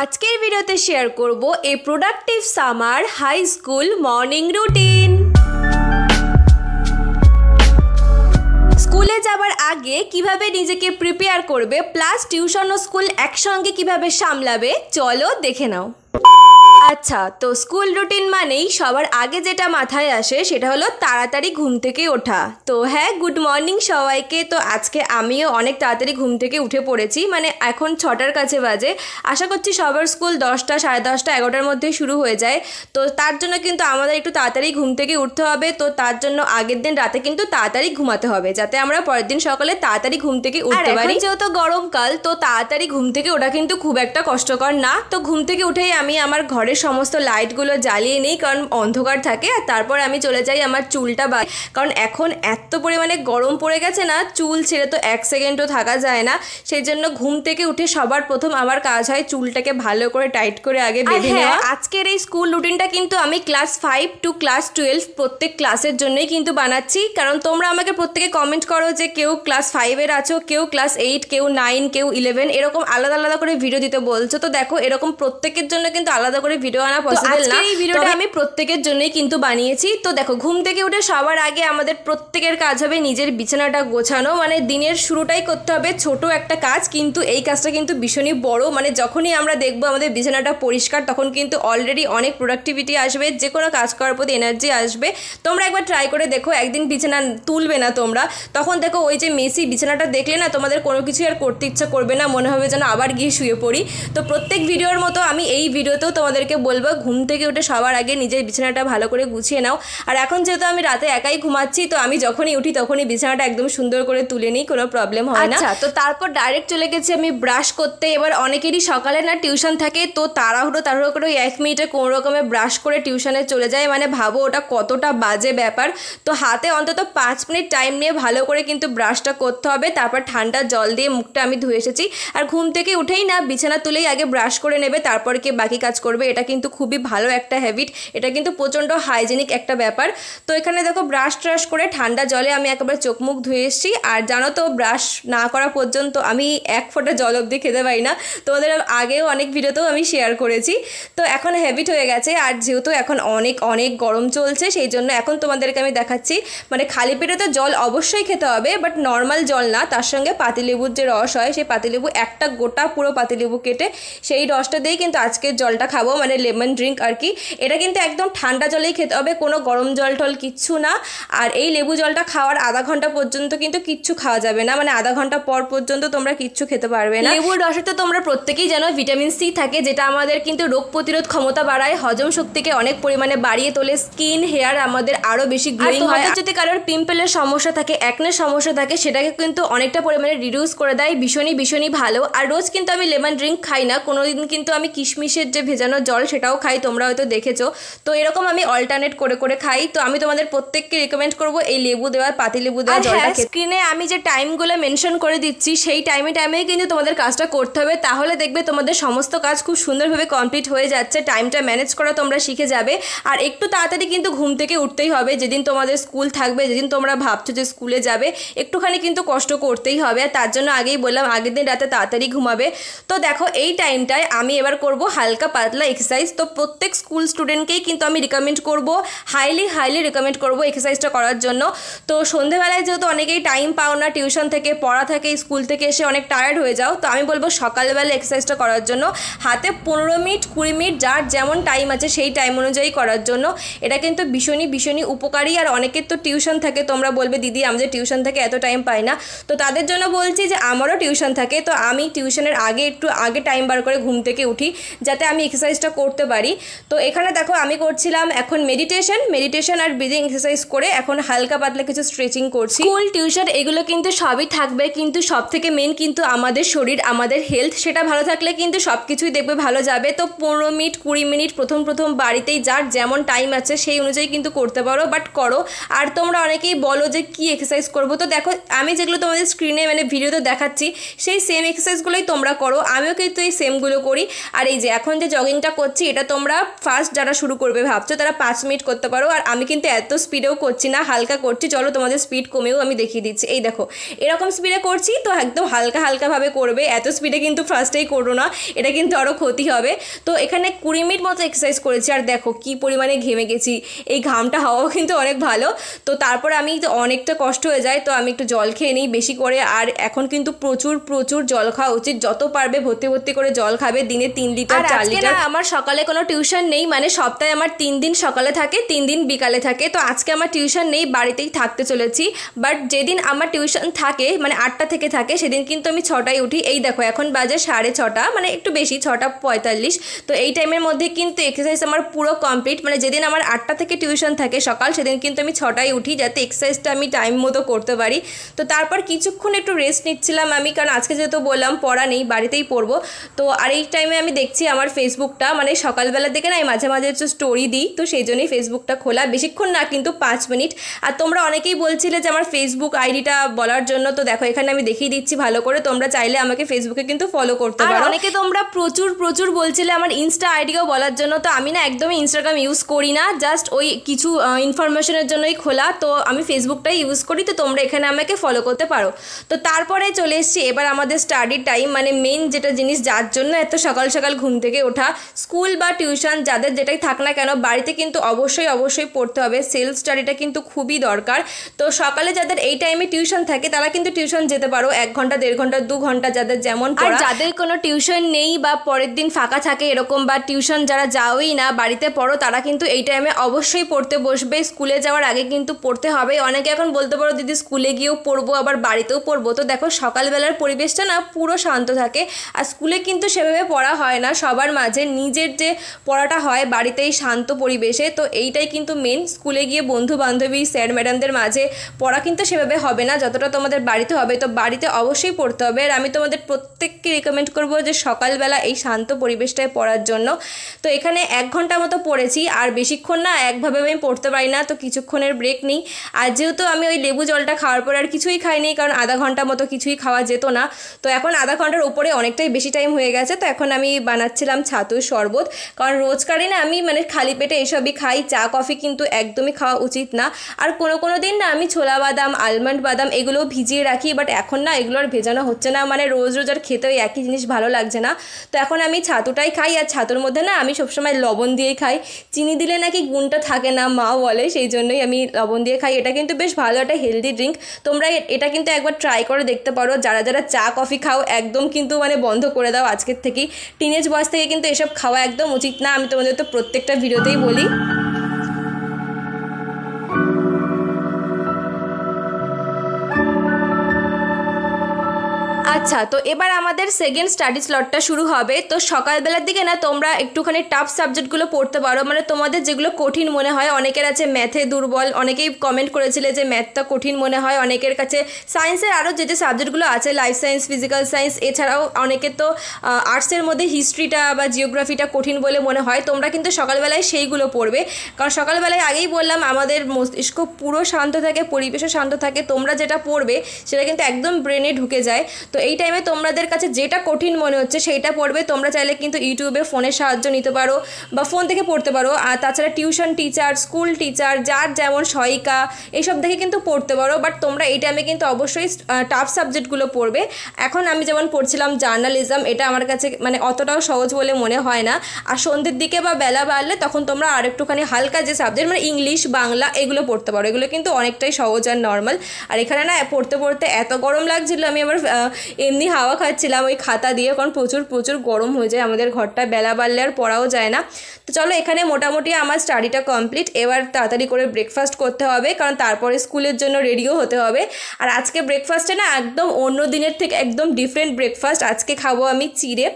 আজকের ভিডিওতে শেয়ার করব a productive summer high school morning routine. স্কুলে যাবার আগে কিভাবে নিজেকে প্রিপেয়ার করবে, প্লাস টিউশন ও স্কুল একসঙ্গে কিভাবে সামলাবে, চলো দেখে নাও। আচ্ছা, তো স্কুল রুটিন মানেই সবার আগে যেটা মাথায় আসে সেটা হলো তাড়াতাড়ি ঘুম থেকে ওঠা। তো হ্যাঁ, গুড মর্নিং সবাইকে। তো আজকে আমিও অনেক তাড়াতাড়ি ঘুম থেকে উঠে পড়েছি, মানে এখন 6টার কাছে বাজে। আশা করছি সবার স্কুল 10টা, 10:30, 11টার মধ্যেই শুরু হয়ে যায়। তো তার জন্য কিন্তু আমাদের একটু তাড়াতাড়ি ঘুম থেকে উঠতে হবে। তো তার জন্য আগের দিন রাতে কিন্তু তাড়াতাড়ি ঘুমাতে হবে, যাতে আমরা পরের দিন সকালে তাড়াতাড়ি ঘুম থেকে উঠতে পারি। যেহেতু গরমকাল, তো তাড়াতাড়ি ঘুম থেকে ওঠা কিন্তু খুব একটা কষ্টকর না। তো ঘুম থেকে উঠেই আমি আমার ঘরের সমস্ত লাইটগুলো জ্বালিয়ে নিই, কারণ অন্ধকার থাকে। আর তারপর আমি চলে যাই আমার চুলটা কারণ এখন এত পরিমাণে গরম পড়ে গেছে না, চুল ছেড়ে তো 1 সেকেন্ডও থাকা যায় না। সেই জন্য ঘুম থেকে উঠে সবার প্রথম আমার কাজ হয় চুলটাকে ভালো করে টাইট করে আগে বেঁধে নেওয়া। আজকের এই স্কুল রুটিনটা কিন্তু আমি ক্লাস 5 টু ক্লাস 12 প্রত্যেক ক্লাসের জন্যই কিন্তু বানাচ্ছি, কারণ তোমরা আমাকে প্রত্যেকে কমেন্ট করো যে কেউ ক্লাস 5-এর আছো, কেউ ক্লাস 8, কেউ 9, কেউ 11, এরকম আলাদা আলাদা করে ভিডিও দিতে বলছো। তো দেখো, এরকম প্রত্যেকের জন্য কিন্তু আলাদা করে ভিডিও আনা পসিবল না। এই ভিডিওটা আমি প্রত্যেকের জন্যই কিন্তু বানিয়েছি। তো দেখো, ঘুম থেকে উঠে সবার আগে আমাদের প্রত্যেকের কাজ হবে নিজের বিছানাটা গোছানো। মানে দিনের শুরুটাই করতে হবে ছোট একটা কাজ, কিন্তু এই কাজটা কিন্তু ভীষণই বড়। মানে যখনই আমরা দেখবো আমাদের বিছানাটা পরিষ্কার, তখন কিন্তু অলরেডি অনেক প্রোডাক্টিভিটি আসবে, যে কোনো কাজ করার প্রতি এনার্জি আসবে। তোমরা একবার ট্রাই করে দেখো, একদিন বিছানা তুলবে না তোমরা, তখন দেখো ওই যে মেসি বিছানাটা দেখলে না, তোমাদের কোনো কিছু আর করতে ইচ্ছা করবে না, মনে হবে যেন আবার গিয়ে শুয়ে পড়ি। তো প্রত্যেক ভিডিওর মতো আমি এই ভিডিওতেও তোমাদেরকে বলবো, ঘুম থেকে উঠে সবার আগে নিজের বিছানাটা ভালো করে গুছিয়ে নাও। আর এখন যেহেতু আমি রাতে একাই ঘুমাচ্ছি, তো আমি যখনই উঠি তখনই বিছানাটা একদম সুন্দর করে তুলে নিই, কোনো প্রবলেম হয় না। তো তারপর ডাইরেক্ট চলে গেছি আমি ব্রাশ করতে। এবার অনেকেরই সকালে না টিউশন থাকে, তো তাড়াহুড়ো করে 1 মিনিটে কোনো রকমে ব্রাশ করে টিউশনে চলে যায়। মানে ভাবো ওটা কতটা বাজে ব্যাপার। তো হাতে অন্তত 5 মিনিট টাইম নিয়ে ভালো করে কিন্তু ব্রাশটা করতে হবে। তারপর ঠান্ডা জল দিয়ে মুখটা আমি ধুয়ে এসেছি। আর ঘুম থেকে উঠেই না বিছানা তুলেই আগে ব্রাশ করে নেবে, তারপর কি বাকি কাজ করবে। এটা কিন্তু খুবই ভালো একটা হ্যাবিট, এটা কিন্তু প্রচণ্ড হাইজেনিক একটা ব্যাপার। তো এখানে দেখো, ব্রাশ ট্রাশ করে ঠান্ডা জলে আমি একেবারে চোখ মুখ ধুয়ে এসেছি। আর জানো তো, ব্রাশ না করা পর্যন্ত আমি 1 ফোঁটা জল অবধি খেতে পারি না। তোমাদের আগেও অনেক ভিডিওতেও আমি শেয়ার করেছি। তো এখন হ্যাবিট হয়ে গেছে। আর যেহেতু এখন অনেক অনেক গরম চলছে, সেই জন্য এখন তোমাদেরকে আমি দেখাচ্ছি, মানে খালি পেটে তো জল অবশ্যই খেতে হবে, বাট নর্মাল জল না, তার সঙ্গে পাতিলেবুর যে রস হয়, সেই পাতিলেবু একটা গোটা পুরো পাতিলেবু কেটে সেই রসটা দিয়েই কিন্তু আজকের জলটা খাবো, মানে লেমন ড্রিঙ্ক আর কি। এটা কিন্তু একদম ঠান্ডা জলেই খেতে হবে, কোনো গরম জল টল কিচ্ছু না। আর এই লেবু জলটা খাওয়ার আধা ঘন্টা পর্যন্ত কিন্তু কিচ্ছু খাওয়া যাবে না, মানে আধা ঘন্টা পর পর্যন্ত তোমরা কিচ্ছু খেতে পারবে না। লেবুর রসে তো তোমরা প্রত্যেকেই জানো ভিটামিন সি থাকে, যেটা আমাদের কিন্তু রোগ প্রতিরোধ ক্ষমতা বাড়ায়, হজম শক্তিকে অনেক পরিমাণে বাড়িয়ে তোলে, স্কিন হেয়ার আমাদের আরও বেশি গ্লোয়িং হয়। যদি কারোর পিম্পলের সমস্যা থাকে, অ্যাকনের সমস্যা থাকে, সেটাকে কিন্তু অনেকটা পরিমাণে রিডিউস করে দেয়, ভীষণই ভালো। আর রোজ কিন্তু আমি লেমন ড্রিঙ্ক খাই না, কোনোদিন কিন্তু আমি কিশমিশের যে ভেজানো জল সেটাও খাই, তোমরা হয়তো দেখেছো। তো এরকম আমি অল্টারনেট করে খাই। তো আমি তোমাদের প্রত্যেককে রিকমেন্ড করবো এই লেবু দেওয়ার, পাতিলেবু দেওয়ার জলটা খেতে। স্ক্রিনে আমি যে টাইমগুলো মেনশন করে দিচ্ছি, সেই টাইমেই কিন্তু তোমাদের কাজটা করতে হবে, তাহলে দেখবে তোমাদের সমস্ত কাজ খুব সুন্দরভাবে কমপ্লিট হয়ে যাচ্ছে। টাইমটা ম্যানেজ করা তোমরা শিখে যাবে। আর একটু তাড়াতাড়ি কিন্তু ঘুম থেকে উঠতেই হবে, যেদিন তোমাদের স্কুল থাকবে, যেদিন তোমরা ভাবছো যে স্কুলে যাবে, একটুখানি কিন্তু কষ্ট করতেই হবে। আর তার জন্য আগেই বললাম, আগের দিন রাতে তাড়াতাড়ি ঘুমাবে। তো দেখো, এই টাইমটায় আমি এবার করব হালকা পাতলা এক্সারসাইজ। তো প্রত্যেক স্কুল স্টুডেন্টকেই কিন্তু আমি রিকমেন্ড করব, হাইলি রিকমেন্ড করব এক্সারসাইজটা করার জন্য। তো সন্ধ্যেবেলায় যেহেতু অনেকেই টাইম পাও না, টিউশন থেকে, পড়া থেকে, স্কুল থেকে এসে অনেক টায়ার্ড হয়ে যাও, তো আমি বলবো সকালবেলা এক্সারসাইজটা করার জন্য হাতে 15 মিনিট 20 মিনিট যার যেমন টাইম আছে সেই টাইম অনুযায়ী করার জন্য। এটা কিন্তু ভীষণই উপকারী। আর অনেকের তো টিউশন থাকে, তোমরা বলবে দিদি আমাদের টিউশন থেকে এত টাইম পাই না, তো তাদের জন্য বলছি যে আমারও টিউশন থাকে। তো আমি টিউশনের একটু আগে টাইম বার করে ঘুম থেকে উঠি, যাতে আমি এক্সারসাইজটা করতে পারি। তো এখানে দেখো, আমি করছিলাম এখন মেডিটেশন আর ব্রিদিং এক্সারসাইজ করে এখন হালকা পাতলা কিছু স্ট্রেচিং করছি। স্কুল টিউশন এগুলো কিন্তু সবই থাকবে, কিন্তু সব থেকে মেন কিন্তু আমাদের শরীর, আমাদের হেলথ, সেটা ভালো থাকলে কিন্তু সব কিছুই দেখবে ভালো যাবে। তো 15 মিনিট 20 মিনিট প্রথম বাড়িতেই যার যেমন টাইম আছে সেই অনুযায়ী কিন্তু করতে পারো, বাট করো। আর তোমরা অনেকেই বলো যে কি এক্সারসাইজ করবো, তো দেখো আমি যেগুলো তোমাদের স্ক্রিনে মানে ভিডিওতে দেখাচ্ছি সেই সেম এক্সারসাইজগুলোই তোমরা করো, আমিও কিন্তু এই সেমগুলো করি। আর এই যে এখন যে জগিংটা করছি করছি এটা তোমরা ফার্স্ট যারা শুরু করবে ভাবছো তারা 5 মিনিট করতে পারো। আর আমি কিন্তু এত স্পিডেও করছি না, হালকা করছি। চলো তোমাদের স্পিড কমেও আমি দেখিয়ে দিচ্ছি। এই দেখো এরকম স্পিডে করছি, তো একদম হালকা হালকাভাবে করবে, এত স্পিডে কিন্তু ফার্স্টেই করো না, এটা কিন্তু আরও ক্ষতি হবে। তো এখানে 20 মিনিট মতো এক্সারসাইজ করেছি আর দেখো কি পরিমাণে ঘেমে গেছি, এই ঘামটা হওয়াও কিন্তু অনেক ভালো। তো তারপর আমি তো অনেকটা কষ্ট হয়ে যায়, তো আমি একটু জল খেয়ে নিই বেশি করে। আর এখন কিন্তু প্রচুর প্রচুর জল খাওয়া উচিত, যত পারবে ভর্তি ভর্তি করে জল খাবে, দিনে 3 লিটার 4 লিটার। আমার সকালে কোনো টিউশন নেই, মানে সপ্তাহে আমার 3 দিন সকালে থাকে, 3 দিন বিকালে থাকে। তো আজকে আমার টিউশন নেই, বাড়িতেই থাকতে চলেছি। বাট যেদিন আমার টিউশন থাকে মানে 8টা থেকে থাকে, সেদিন কিন্তু আমি 6টায় উঠি। এই দেখো এখন বাজে 6:30, মানে একটু বেশি 6:45। তো এই টাইমের মধ্যে কিন্তু এক্সারসাইজ আমার পুরো কমপ্লিট। মানে যেদিন আমার 8টা থেকে টিউশন থাকে সকাল, সেদিন কিন্তু আমি 6টায় উঠি, যাতে এক্সারসাইজটা আমি টাইম মতো করতে পারি। তো তারপর কিছুক্ষণ একটু রেস্ট নিচ্ছিলাম আমি, কারণ আজকে যেহেতু বললাম পড়া নেই, বাড়িতেই পড়বো। তো আর এই টাইমে আমি দেখছি আমার ফেসবুকটা, মানে সকালবেলা থেকে না মাঝে মাঝে একটু স্টোরি দিই, তো সেই জন্যই ফেসবুকটা খোলা, বেশিক্ষণ না কিন্তু 5 মিনিট। আর তোমরা অনেকেই বলছিলে যে আমার ফেসবুক আইডিটা বলার জন্য, তো দেখো এখানে আমি দেখিয়ে দিচ্ছি ভালো করে, তোমরা চাইলে আমাকে ফেসবুকে কিন্তু ফলো করতে পারো। আর অনেকে তোমরা প্রচুর প্রচুর বলছিলে আমার ইনস্টা আইডিও বলার জন্য, তো আমি না একদমই ইনস্টাগ্রাম ইউজ করি না, জাস্ট ওই কিছু ইনফরমেশনের জন্যই খোলা, তো আমি ফেসবুকটাই ইউজ করি। তো তোমরা এখানে আমাকে ফলো করতে পারো। তো তারপরে চলে এসেছি এবার আমাদের স্টাডি টাইম, মানে মেন যেটা জিনিস যার জন্য এত সকাল সকাল ঘুম থেকে ওঠা। স্কুল বা টিউশন যাদের যেটাই থাক না কেন, বাড়িতে কিন্তু অবশ্যই অবশ্যই পড়তে হবে, সেলফ স্টাডিটা কিন্তু খুবই দরকার। তো সকালে যাদের এই টাইমে টিউশন থাকে তারা কিন্তু টিউশন যেতে পারো, 1 ঘন্টা 1.5 ঘন্টা 2 ঘন্টা যাদের যেমন। আর যাদের কোনো টিউশন নেই বা পরের দিন ফাঁকা থাকে এরকম, বা টিউশন যারা যাওই না বাড়িতে পড়ো, তারা কিন্তু এই টাইমে অবশ্যই পড়তে বসবে। স্কুলে যাওয়ার আগে কিন্তু পড়তে হবে। অনেকে এখন বলতে পারো দিদি স্কুলে গিয়েও পড়বো আবার বাড়িতেও পড়বো, তো দেখো সকালবেলার পরিবেশটা না পুরো শান্ত থাকে। আর স্কুলে কিন্তু সেভাবে পড়া হয় না সবার মাঝে, নিজের যে পড়াটা হয় বাড়িতেই শান্ত পরিবেশে। তো এইটাই কিন্তু মেন, স্কুলে গিয়ে বন্ধু বান্ধবী স্যার ম্যাডামদের মাঝে পড়া কিন্তু সেভাবে হবে না যতটা তোমাদের বাড়িতে হবে। তো বাড়িতে অবশ্যই পড়তে হবে। আর আমি তোমাদের প্রত্যেককে রিকমেন্ড করবো যে সকালবেলা এই শান্ত পরিবেশটায় পড়ার জন্য। তো এখানে 1 ঘন্টা মতো পড়েছি, আর বেশিক্ষণ না একভাবে আমি পড়তে পারি না, তো কিছুক্ষণের ব্রেক নিই। আর যেহেতু আমি ওই লেবু জলটা খাওয়ার পর আর কিছুই খাইনি, কারণ আধা ঘন্টা মতো কিছুই খাওয়া যেত না। তো এখন আধা ঘন্টার উপরে অনেকটাই বেশি টাইম হয়ে গেছে। তো এখন আমি বানাচ্ছিলাম ছাতুর শরবত, কারণ রোজকারই না আমি মানে খালি পেটে এসবই খাই, চা কফি কিন্তু একদমই খাওয়া উচিত না। আর কোনো দিন না আমি ছোলা বাদাম আলমন্ড বাদাম এগুলোও ভিজিয়ে রাখি, বাট এখন না এগুলো আর ভেজানো হচ্ছে না, মানে রোজ রোজ আর খেতে ওই একই জিনিস ভালো লাগছে না। তো এখন আমি ছাতুটাই খাই। আর ছাতুর মধ্যে না আমি সবসময় লবণ দিয়েই খাই, চিনি দিলে নাকি গুণটা থাকে না মা বলে, সেই জন্যই আমি লবণ দিয়ে খাই। এটা কিন্তু বেশ ভালো একটা হেলদি ড্রিঙ্ক, তোমরা এটা কিন্তু একবার ট্রাই করে দেখতে পারো। যারা যারা চা কফি খাও একদম কিন্তু মানে বন্ধ করে দাও আজকের থেকেই, টিনেজ বয়স থেকে কিন্তু এসব খাওয়া একদম উচিত না, আমি তোমাদের তো প্রত্যেকটা ভিডিওতেই বলি। আচ্ছা, তো এবার আমাদের সেকেন্ড স্টাডি স্লটটা শুরু হবে। তো সকালবেলার দিকে না তোমরা একটুখানি টাফ সাবজেক্টগুলো পড়তে পারো, মানে তোমাদের যেগুলো কঠিন মনে হয়। অনেকের আছে ম্যাথে দুর্বল, অনেকেই কমেন্ট করেছিলে যে ম্যাথটা কঠিন মনে হয় অনেকের কাছে। সায়েন্সের আরও যে যে সাবজেক্টগুলো আছে লাইফ সায়েন্স ফিজিক্যাল সায়েন্স, এছাড়াও অনেকের তো আর্টসের মধ্যে হিস্ট্রিটা বা জিওগ্রাফিটা কঠিন বলে মনে হয়, তোমরা কিন্তু সকালবেলায় সেইগুলো পড়বে। কারণ সকালবেলায় আগেই বললাম আমাদের মস্তিষ্ক পুরো শান্ত থাকে, পরিবেশও শান্ত থাকে, তোমরা যেটা পড়বে সেটা কিন্তু একদম ব্রেনে ঢুকে যায়। তো এই টাইমে তোমাদের কাছে যেটা কঠিন মনে হচ্ছে সেইটা পড়বে। তোমরা চাইলে কিন্তু ইউটিউবে ফোনের সাহায্য নিতে পারো বা ফোন থেকে পড়তে পারো। আর তাছাড়া টিউশন টিচার, স্কুল টিচার, যার যেমন সহায়িকা এইসব দেখে কিন্তু পড়তে পারো। বাট তোমরা এই টাইমে কিন্তু অবশ্যই টাফ সাবজেক্টগুলো পড়বে। এখন আমি যেমন পড়ছিলাম জার্নালিজম, এটা আমার কাছে মানে অতটাও সহজ বলে মনে হয় না। আর সন্ধ্যের দিকে বা বেলা বাড়লে তখন তোমরা আর একটুখানি হালকা যে সাবজেক্ট মানে ইংলিশ বাংলা এগুলো পড়তে পারো, এগুলো কিন্তু অনেকটাই সহজ আর নর্মাল। আর এখানে না পড়তে পড়তে এত গরম লাগছিলো, আমি আবার এমনি হাওয়া খাচ্ছিলাম ওই খাতা দিয়ে, কারণ প্রচুর প্রচুর গরম হয়ে যায় আমাদের ঘরটা, বেলা বাড়লে আর পড়াও যায় না। তো চলো এখানে মোটামুটি আমার স্টাডিটা কমপ্লিট। এবার তাড়াতাড়ি করে ব্রেকফাস্ট করতে হবে, কারণ তারপরে স্কুলের জন্য রেডিও হতে হবে। আর আজকে ব্রেকফাস্টে না একদম অন্য দিনের থেকে একদম ডিফারেন্ট ব্রেকফাস্ট। আজকে খাবো আমি চিড়ে।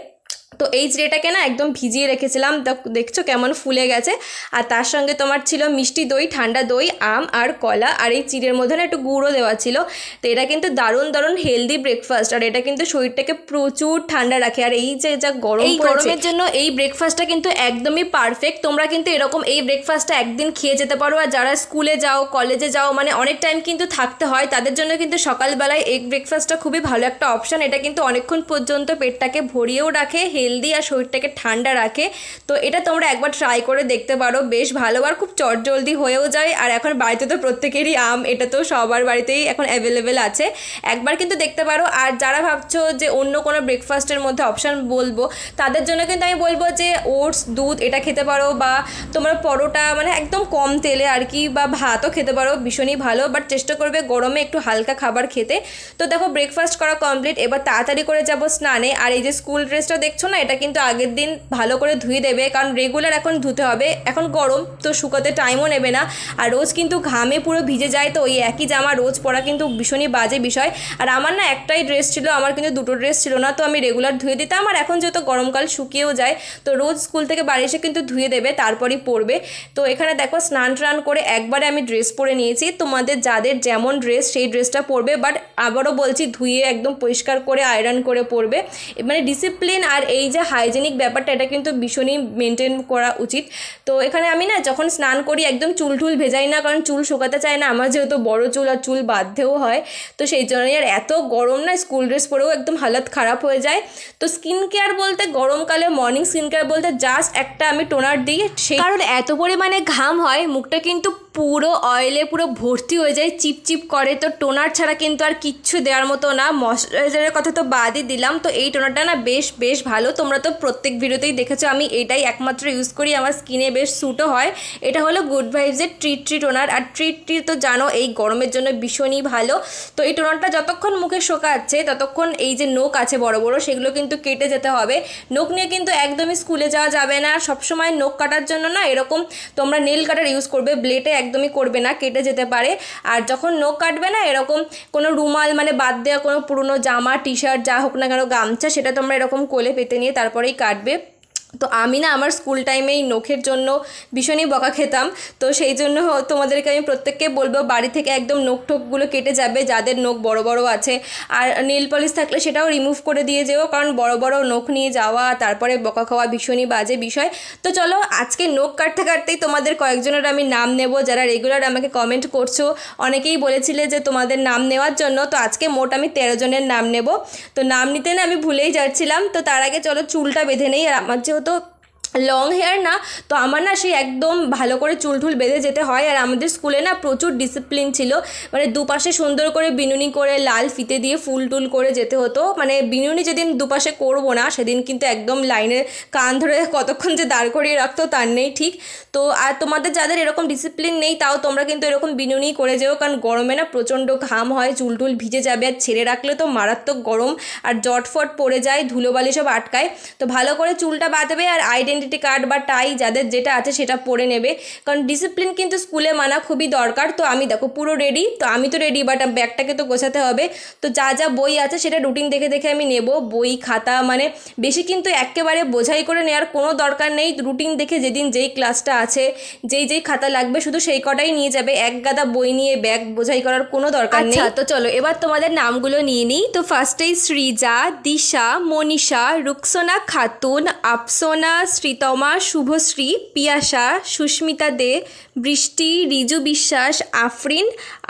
তো এই চিড়েটাকে না একদম ভিজিয়ে রেখেছিলাম, দেখছো কেমন ফুলে গেছে। আর তার সঙ্গে তোমার ছিল মিষ্টি দই, ঠান্ডা দই, আম আর কলা। আর এই চিড়ের মধ্যে না একটু গুঁড়ো দেওয়া ছিল। তো এটা কিন্তু দারুণ দারুণ হেলদি ব্রেকফাস্ট, আর এটা কিন্তু শরীরটাকে প্রচুর ঠান্ডা রাখে। আর এই যে যা গরম, এই গরমের জন্য এই ব্রেকফাস্টটা কিন্তু একদমই পারফেক্ট। তোমরা কিন্তু এরকম এই ব্রেকফাস্টটা একদিন খেয়ে যেতে পারো। আর যারা স্কুলে যাও কলেজে যাও মানে অনেক টাইম কিন্তু থাকতে হয়, তাদের জন্য কিন্তু সকালবেলায় এই ব্রেকফাস্টটা খুবই ভালো একটা অপশান। এটা কিন্তু অনেকক্ষণ পর্যন্ত পেটটাকে ভরিয়েও রাখে, হেলদি আর শরীরটাকে ঠান্ডা রাখে। তো এটা তোমরা একবার ট্রাই করে দেখতে পারো, বেশ ভালো আর খুব চটজলদি হয়েও যায়। আর এখন বাড়িতে তো প্রত্যেকেরই আম, এটা তো সবার বাড়িতেই এখন অ্যাভেলেবেল আছে, একবার কিন্তু দেখতে পারো। আর যারা ভাবছো যে অন্য কোনো ব্রেকফাস্টের মধ্যে অপশান বলবো, তাদের জন্য কিন্তু আমি বলবো যে ওটস, দুধ এটা খেতে পারো, বা তোমরা পরোটা মানে একদম কম তেলে আর কি, বা ভাতও খেতে পারো, ভীষণই ভালো। বাট চেষ্টা করবে গরমে একটু হালকা খাবার খেতে। তো দেখো ব্রেকফাস্ট করা কমপ্লিট, এবার তাড়াতাড়ি করে যাব স্নানে। আর এই যে স্কুল ড্রেসটা দেখছো না, এটা কিন্তু আগের দিন ভালো করে ধুয়ে দেবে, কারণ রেগুলার এখন ধুতে হবে, এখন গরম তো শুকাতে টাইমও নেবে না। আর রোজ কিন্তু ঘামে পুরো ভিজে যায়, তো ওই একই জামা রোজ পরা কিন্তু ভীষণই বাজে বিষয়। আর আমার না একটাই ড্রেস ছিল, আমার কিন্তু দুটো ড্রেস ছিল না, তো আমি রেগুলার ধুয়ে দিতাম। আর এখন যেহেতু গরমকাল শুকিয়েও যায়, তো রোজ স্কুল থেকে বাড়ি এসে কিন্তু ধুয়ে দেবে, তারপরই পরবে। তো এখানে দেখো স্নান টান করে একবারে আমি ড্রেস পরে নিয়েছি। তোমাদের যাদের যেমন ড্রেস সেই ড্রেসটা পরবে, বাট আবারও বলছি ধুয়ে একদম পরিষ্কার করে আয়রন করে পরবে। মানে ডিসিপ্লিন আর এই যে হাইজেনিক ব্যাপারটা, এটা কিন্তু ভীষণই মেনটেন করা উচিত। তো এখানে আমি না যখন স্নান করি একদম চুল টুল ভেজাই না, কারণ চুল শুকাতে চায় না, আমার যেহেতু বড় চুল আর চুল বাঁধতেও হয়, তো সেই জন্যই। আর এত গরম না, স্কুল ড্রেস পরেও একদম হালত খারাপ হয়ে যায়। তো স্কিন কেয়ার বলতে গরমকালে মর্নিং স্কিন কেয়ার বলতে জাস্ট একটা আমি টোনার দিই, সেই কারণ এত পরিমাণে ঘাম হয়, মুখটা কিন্তু পুরো অয়েলে পুরো ভর্তি হয়ে যায়, চিপচিপ করে। তো টোনার ছাড়া কিন্তু আর কিচ্ছু দেওয়ার মতো না। ময়শ্চারাইজারের কথা তো বাদই দিলাম, তো এই টোনারটা না বেশ ভালো। তোমরা তো প্রত্যেক ভিডিওতেই দেখেছো আমি এটাই একমাত্র ইউজ করি, আমার স্কিনে বেশ স্যুটও হয়। এটা হলো গুড ভাইবসের ট্রি টোনার। আর ট্রি তো জানো এই গরমের জন্য ভীষণই ভালো। তো এই টোনারটা যতক্ষণ মুখে শোকাচ্ছে ততক্ষণ এই যে নোক আছে বড় বড়, সেগুলো কিন্তু কেটে যেতে হবে। নোক নিয়ে কিন্তু একদমই স্কুলে যাওয়া যাবে না। সবসময় নোক কাটার জন্য না এরকম তোমরা নেল কাটার ইউজ করবে, ব্লেডে একদমই করবে না, কেটে যেতে পারে। আর যখন নখ কাটবে না, এরকম কোনো রুমাল মানে বাদ দেওয়া কোনো পুরনো জামা, টি শার্ট যা হোক না কেন, গামছা, সেটা তোমরা এরকম কোলে পেতে নিয়ে তারপরেই কাটবে। তো আমি না আমার স্কুল টাইমেই নখের জন্য ভীষণই বকা খেতাম, তো সেই জন্য তোমাদেরকে আমি প্রত্যেককে বলবো বাড়ি থেকে একদম নখ ঠোকগুলো কেটে যাবে যাদের নখ বড় বড় আছে। আর নেল পলিশ থাকলে সেটাও রিমুভ করে দিয়ে যেও, কারণ বড় বড় নখ নিয়ে যাওয়া তারপরে বকা খাওয়া ভীষণই বাজে বিষয়। তো চলো আজকে নখ কাটতে কাটতেই তোমাদের কয়েকজনের আমি নাম নেব, যারা রেগুলার আমাকে কমেন্ট করছো। অনেকেই বলেছিলে যে তোমাদের নাম নেওয়ার জন্য, তো আজকে মোট আমি 13 জনের নাম নেব। তো নাম নিতে না আমি ভুলেই যাচ্ছিলাম। তো তার আগে চলো চুলটা বেঁধে নেই। আর আমার যেহেতু লং হেয়ার না, তো আমার না সেই একদম ভালো করে চুল টুল বেঁধে যেতে হয়। আর আমাদের স্কুলে না প্রচুর ডিসিপ্লিন ছিল, মানে দুপাশে সুন্দর করে বিনুনি করে লাল ফিতে দিয়ে ফুল টুল করে যেতে হতো। মানে বিনুনি যেদিন দুপাশে করবো না সেদিন কিন্তু একদম লাইনের কান ধরে কতক্ষণ যে দাঁড় করিয়ে রাখতো তার নেই ঠিক। তো আর তোমাদের যাদের এরকম ডিসিপ্লিন নেই, তাও তোমরা কিন্তু এরকম বিনুনি করে যেও, কারণ গরমে না প্রচণ্ড ঘাম হয়, চুল টুল ভিজে যাবে। আর ছেড়ে রাখলে তো মারাত্মক গরম, আর জটফট পড়ে যায়, ধুলোবালি সব আটকায়। তো ভালো করে চুলটা বাঁধবে, আর আইডেন্টিটি কার্ড বা টাই যাদের যেটা আছে সেটা পরে নেবে, কারণ ডিসিপ্লিন কিন্তু স্কুলে মানা খুবই দরকার। তো আমি দেখো পুরো রেডি, তো আমি তো রেডি, বাট ব্যাগটাকে তো গোছাতে হবে। তো যা যা বই আছে সেটা রুটিন দেখে দেখে আমি নেব, বই খাতা, মানে বেশি কিন্তু একেবারে বোঝাই করে নেওয়ার কোনো দরকার নেই। রুটিন দেখে যেদিন যেই ক্লাসটা আছে, যেই খাতা লাগবে শুধু সেই কটাই নিয়ে যাবে, এক গাদা বই নিয়ে ব্যাগ বোঝাই করার কোনো দরকার নেই। তো চলো এবার তোমাদের নামগুলো নিয়ে নিই। তো ফার্স্টেই সৃজা, দিশা, মনীষা, রুকসোনা খাতুন, আফসোনা, শ্রীতমা, শুভশ্রী, পিয়াসা, সুস্মিতা দে, বৃষ্টি, রিজু বিশ্বাস, আফরিন,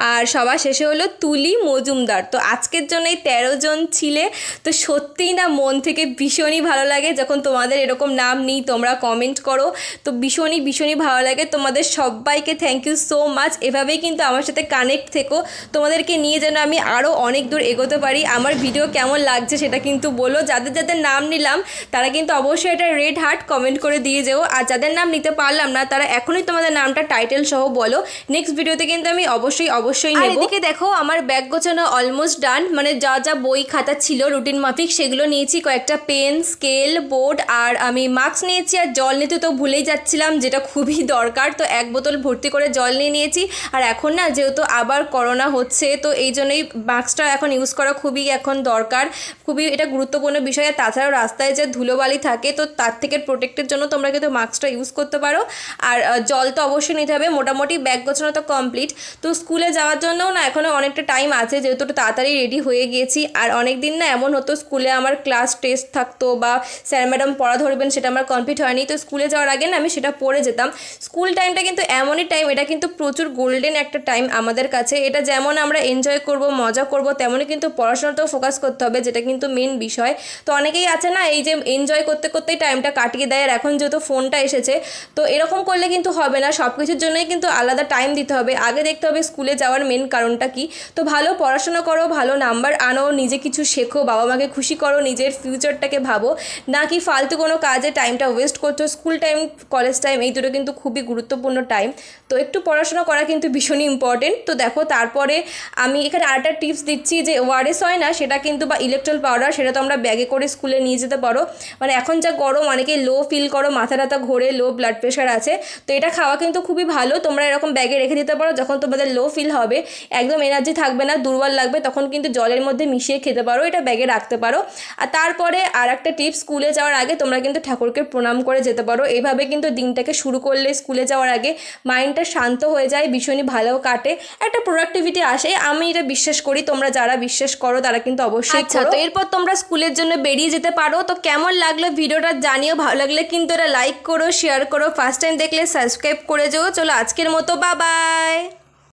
আর সবার শেষে হলো তুলি মজুমদার। তো আজকের জন্য এই 13 জন ছিলে। তো সত্যিই না মন থেকে ভীষণই ভালো লাগে যখন তোমাদের এরকম নাম নিই, তোমরা কমেন্ট করো, তো ভীষণই ভালো লাগে। তোমাদের সবাইকে থ্যাংক ইউ সো মাচ। এভাবেই কিন্তু আমার সাথে কানেক্ট থেকো, তোমাদেরকে নিয়ে যেন আমি আরও অনেক দূর এগোতে পারি। আমার ভিডিও কেমন লাগছে সেটা কিন্তু বলো। যাদের যাদের নাম নিলাম তারা কিন্তু অবশ্যই এটা রেড হার্ট কমেন্ট করে দিয়ে যেও। আর যাদের নাম নিতে পারলাম না তারা এখনই তোমাদের নামটা টাইটেল সহ বলো, নেক্সট ভিডিওতে কিন্তু আমি অবশ্যই নেব। এদিকে দেখো আমার ব্যাগ গোছানো অলমোস্ট ডান, মানে যা যা বই খাতা ছিল রুটিন মাফিক সেগুলো নিয়েছি, কয়েকটা পেন, স্কেল, বোর্ড, আর আমি মাস্ক নিয়েছি। আর জল নিতে তো ভুলেই যাচ্ছিলাম, যেটা খুবই দরকার, তো 1 বোতল ভর্তি করে জল নিয়ে নিয়েছি। আর এখন না যেহেতু আবার করোনা হচ্ছে, তো এই জন্যই মাস্কটা এখন ইউজ করা খুবই এখন দরকার, খুবই এটা গুরুত্বপূর্ণ বিষয়। আর তাছাড়াও রাস্তায় যে ধুলোবালি থাকে, তো তার থেকে প্রোটেক্টেড প্রোটেক্টের জন্য তোমরা কিন্তু মাস্কটা ইউজ করতে পারো। আর জল তো অবশ্যই নিতে হবে। মোটামুটি ব্যাগ গোছানো তো কমপ্লিট। তো স্কুলে যাওয়ার জন্যও না এখনও অনেকটা টাইম আছে, যেহেতু একটু তাড়াতাড়ি রেডি হয়ে গিয়েছি। আর অনেক দিন না এমন হতো স্কুলে আমার ক্লাস টেস্ট থাকতো বা স্যার ম্যাডাম পড়া ধরবেন, সেটা আমার কমপ্লিট হয়নি। তো স্কুলে যাওয়ার আগে না আমি সেটা পড়ে যেতাম। স্কুল টাইমটা কিন্তু এমনই টাইম, এটা কিন্তু প্রচুর গোল্ডেন একটা টাইম আমাদের কাছে। এটা যেমন আমরা এনজয় করব, মজা করব, তেমনই কিন্তু পড়াশোনাতেও ফোকাস করতে হবে, যেটা কিন্তু মেন বিষয়। তো অনেকেই আছে না এই যে এনজয় করতে করতেই টাইমটা কাটিয়ে দেয়। আর এখন যেহেতু ফোনটা এসেছে, তো এরকম করলে কিন্তু হবে না। সব কিছুর জন্যই কিন্তু আলাদা টাইম দিতে হবে। আগে দেখতে হবে স্কুলে যাওয়ার মেন কারণটা কি। তো ভালো পড়াশোনা করো, ভালো নাম্বার আনো, নিজে কিছু শেখো, বাবা মাকে খুশি করো, নিজের ফিউচারটাকে ভাবো, না কি ফালতু কোনো কাজে টাইমটা ওয়েস্ট করছো। স্কুল টাইম, কলেজ টাইম, এই দুটো কিন্তু খুবই গুরুত্বপূর্ণ টাইম। তো একটু পড়াশোনা করা কিন্তু ভীষণই ইম্পর্টেন্ট। তো দেখো, তারপরে আমি এখানে আরেকটা টিপস দিচ্ছি, যে ওআরএস হয় না সেটা কিন্তু, বা ইলেকট্রল পাউডার, সেটা তো আমরা ব্যাগে করে স্কুলে নিয়ে যেতে পারো। মানে এখন যা গরম, অনেকে লো ফিল করো, মাথা টাথা ঘোরে, লো ব্লাড প্রেশার আছে, তো এটা খাওয়া কিন্তু খুবই ভালো। তোমরা এরকম ব্যাগে রেখে দিতে পারো। যখন তোমাদের লো ফিল হবে, একদম এনার্জি থাকবে না, দুর্বল লাগবে, তখন কিন্তু জলের মধ্যে মিশিয়ে খেতে পারো, এটা ব্যাগে রাখতে পারো। আর তারপরে আর একটা টিপস, স্কুলে যাওয়ার আগে তোমরা কিন্তু ঠাকুরকে প্রণাম করে যেতে পারো। এইভাবে কিন্তু দিনটাকে শুরু করলে স্কুলে যাওয়ার আগে মাইন্ডটা শান্ত হয়ে যায়, ভীষণই ভালো কাটে, একটা প্রোডাক্টিভিটি আসে। আমি এটা বিশ্বাস করি, তোমরা যারা বিশ্বাস করো তারা কিন্তু অবশ্যই করো। তো এরপর তোমরা স্কুলের জন্য বেরিয়ে যেতে পারো। তো কেমন লাগলো ভিডিওটা জানিও, ভালো লাগলে কিন্তু এটা লাইক করো, শেয়ার করো, ফার্স্ট টাইম দেখলে সাবস্ক্রাইব করে যাও। চলো আজকের মতো বাই বাই।